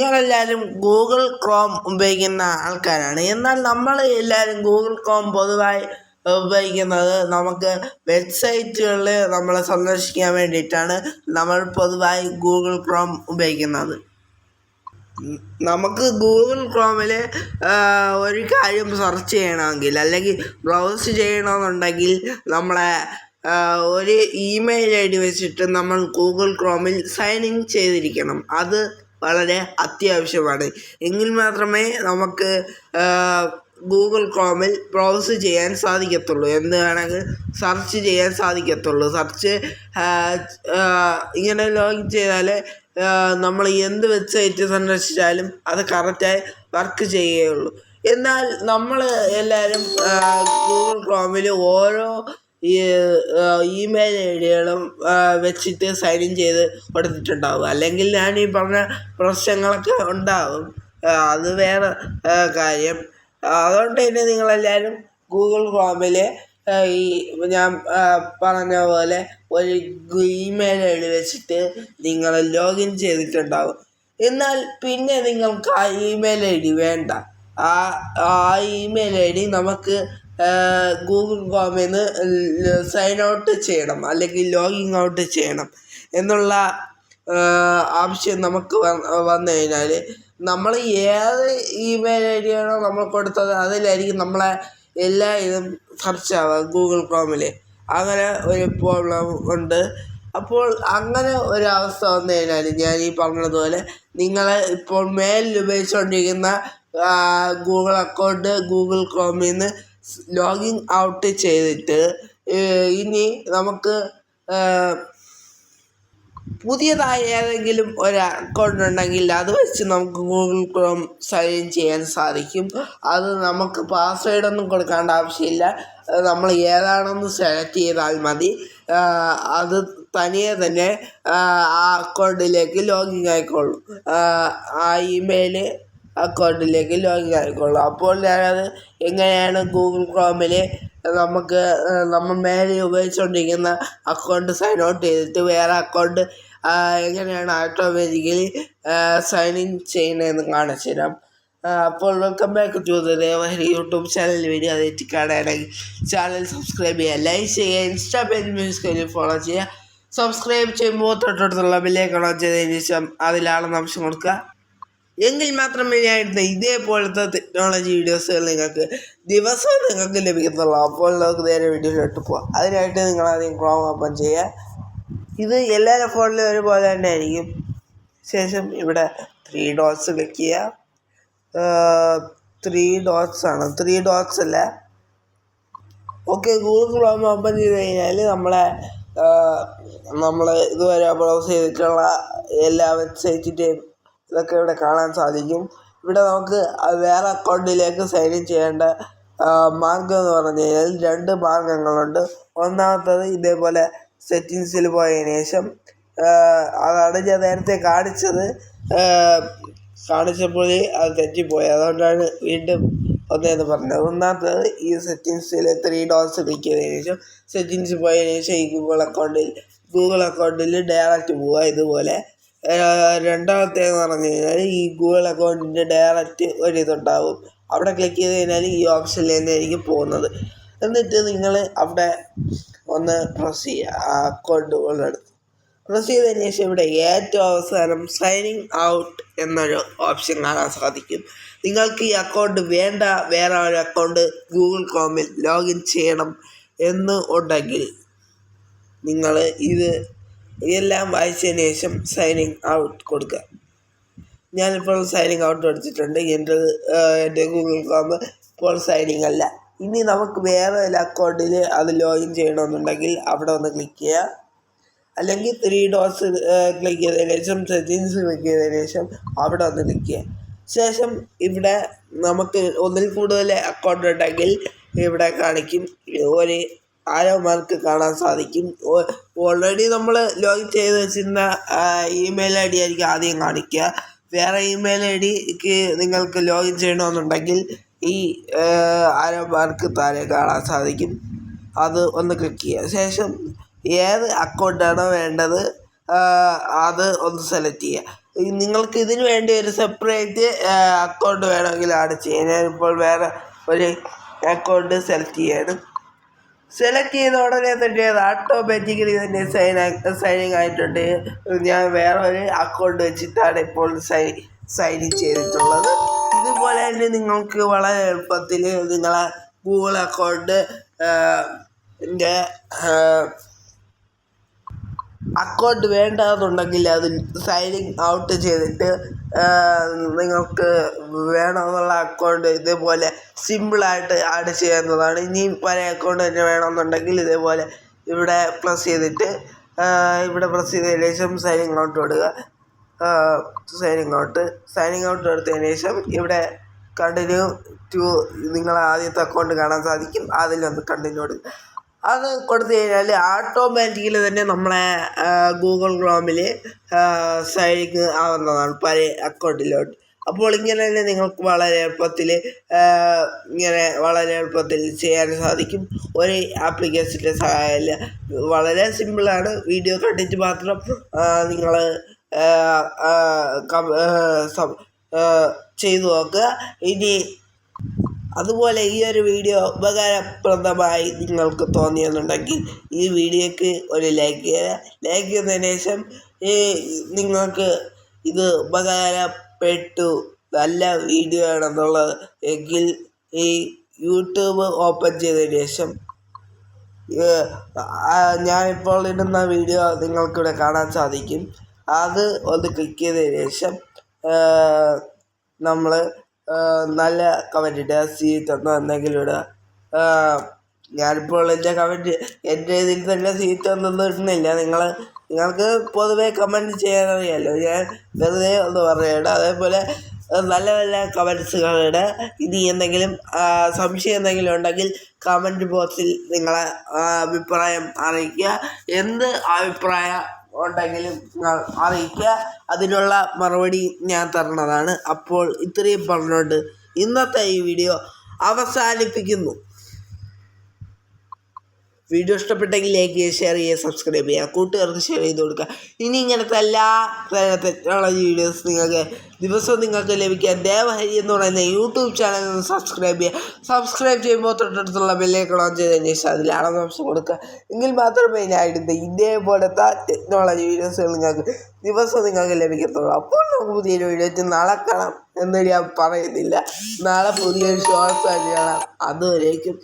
നിങ്ങളെല്ലാവരും Google Chrome ഉപയോഗിക്കുന്ന ആൾക്കാരാണ്. എന്നാൽ നമ്മൾ എല്ലാവരും ഗൂഗിൾ ക്രോം പൊതുവായി ഉപയോഗിക്കുന്നത് നമുക്ക് വെബ്സൈറ്റുകളിൽ നമ്മൾ സന്ദർശിക്കാൻ വേണ്ടിയിട്ടാണ് നമ്മൾ പൊതുവായി ഗൂഗിൾ ക്രോം ഉപയോഗിക്കുന്നത്. നമുക്ക് ഗൂഗിൾ ക്രോമിൽ ഒരു കാര്യം സെർച്ച് ചെയ്യണമെങ്കിൽ അല്ലെങ്കിൽ ബ്രൗസ് ചെയ്യണമെന്നുണ്ടെങ്കിൽ നമ്മളെ ഒരു ഇമെയിൽ ID വെച്ചിട്ട് നമ്മൾ ഗൂഗിൾ ക്രോമിൽ സൈൻ ഇൻ ചെയ്തിരിക്കണം. അത് വളരെ അത്യാവശ്യമാണ്. എങ്കിൽ മാത്രമേ നമുക്ക് ഗൂഗിൾ ക്രോമിൽ ബ്രൗസ് ചെയ്യാൻ സാധിക്കത്തുള്ളൂ, എന്ത് വേണമെങ്കിൽ സെർച്ച് ചെയ്യാൻ സാധിക്കത്തുള്ളൂ. ഇങ്ങനെ ലോഗിൻ ചെയ്താൽ നമ്മൾ എന്ത് വെബ്സൈറ്റ് സന്ദർശിച്ചാലും അത് കറക്റ്റായി വർക്ക് ചെയ്യുകയുള്ളൂ. എന്നാൽ നമ്മൾ എല്ലാവരും ഗൂഗിൾ ക്രോമിൽ ഓരോ ഇമെയിൽ IDകളും വെച്ചിട്ട് സൈൻ ഇൻ ചെയ്ത് കൊടുത്തിട്ടുണ്ടാവും. അല്ലെങ്കിൽ ഞാൻ ഈ പറഞ്ഞ പ്രശ്നങ്ങളൊക്കെ ഉണ്ടാവും, അത് വേറെ കാര്യം. അതുകൊണ്ട് തന്നെ നിങ്ങളെല്ലാവരും ഗൂഗിൾ ക്രോമിൽ ഞാൻ പറഞ്ഞ പോലെ ഒരു ഇമെയിൽ ID വെച്ചിട്ട് നിങ്ങൾ ലോഗിൻ ചെയ്തിട്ടുണ്ടാവും. എന്നാൽ പിന്നെ നിങ്ങൾക്ക് ആ ഇമെയിൽ ID വേണ്ട. ആ ഇമെയിൽ ID നമുക്ക് ഗൂഗിൾ ക്രോമിൽ നിന്ന് സൈൻ ഔട്ട് ചെയ്യണം അല്ലെങ്കിൽ ലോഗിൻ ഔട്ട് ചെയ്യണം എന്നുള്ള ആവശ്യം നമുക്ക് വന്നു കഴിഞ്ഞാൽ നമ്മൾ ഏത് ഇമെയിൽ ID ആണോ നമ്മൾ കൊടുത്തത് അതിലായിരിക്കും നമ്മളെ എല്ലാ ഇതും സെർച്ച് ആവുക ഗൂഗിൾ ക്രോമിൽ. അങ്ങനെ ഒരു പ്രോബ്ലം ഉണ്ട്. അപ്പോൾ അങ്ങനെ ഒരവസ്ഥ വന്നു കഴിഞ്ഞാൽ ഞാൻ ഈ പറഞ്ഞതുപോലെ നിങ്ങൾ ഇപ്പോൾ മേലിൽ ഉപയോഗിച്ചുകൊണ്ടിരിക്കുന്ന ഗൂഗിൾ അക്കൗണ്ട് ഗൂഗിൾ ക്രോമിൽ നിന്ന് ലോഗിൻ ഔട്ട് ചെയ്തിട്ട് ഇനി നമുക്ക് പുതിയതായ ഏതെങ്കിലും ഒരു അക്കൗണ്ട് ഉണ്ടെങ്കിൽ അത് വെച്ച് നമുക്ക് ഗൂഗിൾ ക്രോം സൈൻ ഇൻ ചെയ്യാൻ സാധിക്കും. അത് നമുക്ക് പാസ്വേഡൊന്നും കൊടുക്കേണ്ട ആവശ്യമില്ല. നമ്മൾ ഏതാണെന്ന് സെലക്ട് ചെയ്താൽ മതി. അത് തനിയെ തന്നെ ആ അക്കൗണ്ടിലേക്ക് ലോഗിൻ ആയിക്കോളും, ആ ഇമെയിൽ അക്കൗണ്ടിലേക്ക് ലോഗിൻ ആയിക്കോളും. അപ്പോൾ ഞാനത് എങ്ങനെയാണ് ഗൂഗിൾ ക്രോമിൽ നമ്മൾ മേലെ ഉപയോഗിച്ചുകൊണ്ടിരിക്കുന്ന അക്കൗണ്ട് സൈൻ ഔട്ട് ചെയ്തിട്ട് വേറെ അക്കൗണ്ട് എങ്ങനെയാണ് ഓട്ടോമാറ്റിക്കലി സൈൻ ഇൻ ചെയ്യുന്നതെന്ന് കാണിച്ചു തരാം. അപ്പോൾ welcome back to the Devahari YouTube channel. Video അതായിട്ട് കാണുകയാണെങ്കിൽ ചാനൽ സബ്സ്ക്രൈബ് ചെയ്യുക, ലൈക്ക് ചെയ്യുക, ഇൻസ്റ്റാ പേജ് മ്യൂസിക് ഫോളോ ചെയ്യുക. സബ്സ്ക്രൈബ് ചെയ്യുമ്പോൾ തൊട്ടടുത്തുള്ള ബെല്ലേക്ക് ഓൺ ചെയ്തതിന് ശേഷം അതിലാണെന്ന് ഓപ്ഷൻ കൊടുക്കുക. എങ്കിൽ മാത്രമേ ഞാൻ ഇടുന്ന ഇതേപോലത്തെ ടെക്നോളജി വീഡിയോസുകൾ നിങ്ങൾക്ക് ലഭിക്കത്തുള്ളൂ. അപ്പോൾ നമുക്ക് നേരെ വീഡിയോയിലോട്ട് പോകാം. അതിനായിട്ട് നിങ്ങൾ ആദ്യം ക്രോം ഓപ്പൺ ചെയ്യുക. ഇത് എല്ലാവരുടെ ഫോണിലും ഒരുപോലെ തന്നെ ആയിരിക്കും. ശേഷം ഇവിടെ 3 dots ക്ലിക്ക് ചെയ്യുക. 3 dots ആണ്, 3 dots അല്ല. ഓക്കെ, ഗൂഗിൾ ക്രോം ഓപ്പൺ ചെയ്ത് കഴിഞ്ഞാൽ നമ്മൾ ഇതുവരെ ബ്രൗസ് ചെയ്തിട്ടുള്ള എല്ലാ വെബ്സൈറ്റിൻ്റെയും ഇതൊക്കെ ഇവിടെ കാണാൻ സാധിക്കും. ഇവിടെ നമുക്ക് വേറെ അക്കൗണ്ടിലേക്ക് സൈൻ ഇൻ ചെയ്യേണ്ട മാർഗം എന്ന് പറഞ്ഞു കഴിഞ്ഞാൽ 2 മാർഗങ്ങളുണ്ട്. ഒന്നാമത്തത് ഇതേപോലെ സെറ്റിങ്സിൽ പോയതിന് ശേഷം അതാണ് ഞാൻ നേരത്തെ കാണിച്ചപ്പോൾ അത് തെറ്റിപ്പോയി, അതുകൊണ്ടാണ് വീണ്ടും ഒന്നേന്ന് പറഞ്ഞത്. ഒന്നാമത്തത് ഈ സെറ്റിങ്സിൽ 3 dots ക്ലിക്ക് ചെയ്തതിന് ശേഷം സെറ്റിങ്സ് പോയതിന് ശേഷം ഈ ഗൂഗിൾ അക്കൗണ്ടിൽ ഡയറക്റ്റ് പോവുക ഇതുപോലെ. രണ്ടാമത്തേന്ന് പറഞ്ഞു കഴിഞ്ഞാൽ ഈ ഗൂഗിൾ അക്കൗണ്ടിൻ്റെ ഡയറക്റ്റ് ഒരിതുണ്ടാവും, അവിടെ ക്ലിക്ക് ചെയ്ത് കഴിഞ്ഞാൽ ഈ ഓപ്ഷനിൽ തന്നെയായിരിക്കും പോകുന്നത്. എന്നിട്ട് നിങ്ങൾ അവിടെ ഒന്ന് പ്രസ് ചെയ്യുക. ആ അക്കൗണ്ട് ഉള്ളെടുത്ത് പ്രസ് ചെയ്തതിന് ശേഷം ഇവിടെ ഏറ്റവും അവസാനം സൈനിങ് ഔട്ട് എന്നൊരു ഓപ്ഷൻ കാണാൻ സാധിക്കും. നിങ്ങൾക്ക് ഈ അക്കൗണ്ട് വേണ്ട, വേറെ ഒരു അക്കൗണ്ട് ഗൂഗിൾ ക്രോമിൽ ലോഗിൻ ചെയ്യണം എന്ന് ഉണ്ടെങ്കിൽ നിങ്ങൾ ഇതെല്ലാം വായിച്ചതിന് ശേഷം സൈനിങ് ഔട്ട് കൊടുക്കുക. ഞാനിപ്പോൾ സൈനിങ് ഔട്ട് എടുത്തിട്ടുണ്ട്. എൻ്റെ ഗൂഗിൾ ക്രോം ഇപ്പോൾ സൈനിങ് അല്ല. ഇനി നമുക്ക് വേറെ ഒരു അക്കൗണ്ടിൽ അത് ലോഗിൻ ചെയ്യണമെന്നുണ്ടെങ്കിൽ അവിടെ ഒന്ന് ക്ലിക്ക് ചെയ്യുക. അല്ലെങ്കിൽ 3 dots ക്ലിക്ക് ചെയ്തതിന് ശേഷം സെറ്റിങ്സ് ക്ലിക്ക് ചെയ്തതിന് ശേഷം അവിടെ ഒന്ന് ക്ലിക്ക് ചെയ്യുക. ശേഷം ഇവിടെ നമുക്ക് ഒന്നിൽ കൂടുതൽ അക്കൗണ്ട് ഉണ്ടെങ്കിൽ ഇവിടെ കാണിക്കും ഒരു ആരോ മാർക്ക് കാണാൻ സാധിക്കും. ഓൾറെഡി നമ്മൾ ലോഗിൻ ചെയ്ത് വെച്ചിരുന്ന ഇമെയിൽ ID ആയിരിക്കും ആദ്യം കാണിക്കുക. വേറെ ഇമെയിൽ IDക്ക് നിങ്ങൾക്ക് ലോഗിൻ ചെയ്യണമെന്നുണ്ടെങ്കിൽ ഈ ആരോ മാർക്ക് താഴെ കാണാൻ സാധിക്കും, അത് ഒന്ന് ക്ലിക്ക് ചെയ്യുക. ശേഷം ഏത് അക്കൗണ്ടാണോ വേണ്ടത് അത് ഒന്ന് സെലക്ട് ചെയ്യുക. നിങ്ങൾക്ക് ഇതിന് വേണ്ടി ഒരു സെപ്പറേറ്റ് അക്കൗണ്ട് വേണമെങ്കിൽ ആഡ് ചെയ്യാം. ഞാനിപ്പോൾ വേറെ ഒരു അക്കൗണ്ട് സെലക്ട് ചെയ്യാണ്. സെലക്ട് ചെയ്ത ഉടനെ തന്നെ അത് ഓട്ടോമാറ്റിക്കലി തന്നെ സൈനിങ് ആയിട്ടുണ്ട്. ഞാൻ വേറെ ഒരു അക്കൗണ്ട് വെച്ചിട്ടാണ് ഇപ്പോൾ സൈൻ ചെയ്തിട്ടുള്ളത്. ഇതുപോലെ തന്നെ നിങ്ങൾക്ക് വളരെ എളുപ്പത്തിൽ നിങ്ങളെ ഗൂഗിൾ അക്കൗണ്ട് അക്കൗണ്ട് വേണ്ടതെന്നുണ്ടെങ്കിൽ അത് സൈനിങ് ഔട്ട് ചെയ്തിട്ട് നിങ്ങൾക്ക് വേണമെന്നുള്ള അക്കൗണ്ട് ഇതേപോലെ സിമ്പിളായിട്ട് ആഡ് ചെയ്യാവുന്നതാണ്. ഇനി പഴയ അക്കൗണ്ട് തന്നെ വേണമെന്നുണ്ടെങ്കിൽ ഇതേപോലെ ഇവിടെ പ്രസ് ചെയ്തിട്ട് ഇവിടെ പ്രസ് ചെയ്തതിന് ശേഷം സൈനിങ് ഔട്ട് കൊടുക്കുക. സൈനിങ് ഔട്ട് എടുത്തതിന് ശേഷം ഇവിടെ കണ്ടിന്യൂ ടു നിങ്ങളെ ആദ്യത്തെ അക്കൗണ്ട് കാണാൻ സാധിക്കും. അതിലൊന്ന് കണ്ടിന്യൂ കൊടുക്കുക. അത് കൊടുത്തു കഴിഞ്ഞാൽ ഓട്ടോമാറ്റിക്കലി തന്നെ നമ്മളെ ഗൂഗിൾ ക്രോമിൽ സൈനിങ് ആവുന്നതാണ് പഴയ അക്കൗണ്ടിലോട്ട്. അപ്പോൾ ഇങ്ങനെ തന്നെ നിങ്ങൾക്ക് വളരെ എളുപ്പത്തിൽ ചെയ്യാൻ സാധിക്കും. ഒരു ആപ്ലിക്കേഷൻ്റെ സഹായമില്ല. വളരെ സിമ്പിളാണ്. വീഡിയോ കണ്ടിട്ട് മാത്രം നിങ്ങൾ ചെയ്തു നോക്കുക. ഇനി അതുപോലെ ഈ ഒരു വീഡിയോ ഉപകാരപ്രദമായി നിങ്ങൾക്ക് തോന്നിയെന്നുണ്ടെങ്കിൽ ഈ വീഡിയോക്ക് ഒരു ലൈക്ക് ചെയ്യുക. ലൈക്ക് ചെയ്തതിന് ശേഷം നിങ്ങൾക്ക് ഇത് ഉപകാരപ്പെട്ടു, നല്ല വീഡിയോ ആണെന്നുള്ളത് എങ്കിൽ ഈ യൂട്യൂബ് ഓപ്പൺ ചെയ്തതിന് ശേഷം ഞാനിപ്പോൾ ഇടുന്ന വീഡിയോ നിങ്ങൾക്കിവിടെ കാണാൻ സാധിക്കും. അത് ഒന്ന് ക്ലിക്ക് ചെയ്തതിന് ശേഷം നമ്മൾ നല്ല കമൻറ്റ് ഇടുക. സീറ്റ് എന്തെങ്കിലും ഇടുക. ഞാനിപ്പോൾ എൻ്റെ ഇതിൽ തന്നെ സീറ്റ് ഒന്നും ഇടുന്നില്ല. നിങ്ങൾക്ക് പൊതുവേ കമൻറ്റ് ചെയ്യാനറിയാമല്ലോ. ഞാൻ വെറുതെ ഒന്ന് പറയുകയാണ്. അതേപോലെ നല്ല നല്ല കമൻറ്റ്സുകളുടെ ഇനി എന്തെങ്കിലും സംശയം എന്തെങ്കിലും ഉണ്ടെങ്കിൽ കമൻറ്റ് ബോക്സിൽ നിങ്ങളെ അഭിപ്രായം അറിയിക്കുക. എന്ത് അഭിപ്രായം ഉണ്ടെങ്കിലും നിങ്ങൾ അറിയിക്കുക. അതിനുള്ള മറുപടി ഞാൻ തരുന്നതാണ്. അപ്പോൾ ഇത്രയും പറഞ്ഞുകൊണ്ട് ഇന്നത്തെ ഈ വീഡിയോ അവസാനിപ്പിക്കുന്നു. വീഡിയോ ഇഷ്ടപ്പെട്ടെങ്കിൽ ലൈക്ക് ചെയ്യുക, ഷെയർ ചെയ്യുക, സബ്സ്ക്രൈബ് ചെയ്യുക, കൂട്ടുകാർക്ക് ഷെയർ ചെയ്ത് കൊടുക്കുക. ഇനി ഇങ്ങനത്തെ എല്ലാ ടെക്നോളജി വീഡിയോസ് നിങ്ങൾക്ക് ലഭിക്കാൻ ദേവഹരി എന്ന് പറയുന്ന യൂട്യൂബ് ചാനൽ നിന്ന് സബ്സ്ക്രൈബ് ചെയ്യുക. സബ്സ്ക്രൈബ് ചെയ്യുമ്പോൾ തൊട്ടടുത്തുള്ള ബെല്ലൈക്കൺ ഓൺ ചെയ്തതിന് ശേഷം അതിൽ അളവംശം കൊടുക്കുക. എങ്കിൽ മാത്രമേ ഞാൻ ഇടുന്ന ഇതേപോലത്തെ ടെക്നോളജി വീഡിയോസുകൾ നിങ്ങൾക്ക് ലഭിക്കത്തുള്ളൂ. അപ്പോൾ നമുക്ക് പുതിയൊരു വീഡിയോ നാളെ കാണാം എന്ന് ഞാൻ പറയുന്നില്ല. നാളെ പുതിയൊരു ഷോർട്സ് ആയിട്ട് കാണാം. അതുവരേക്കും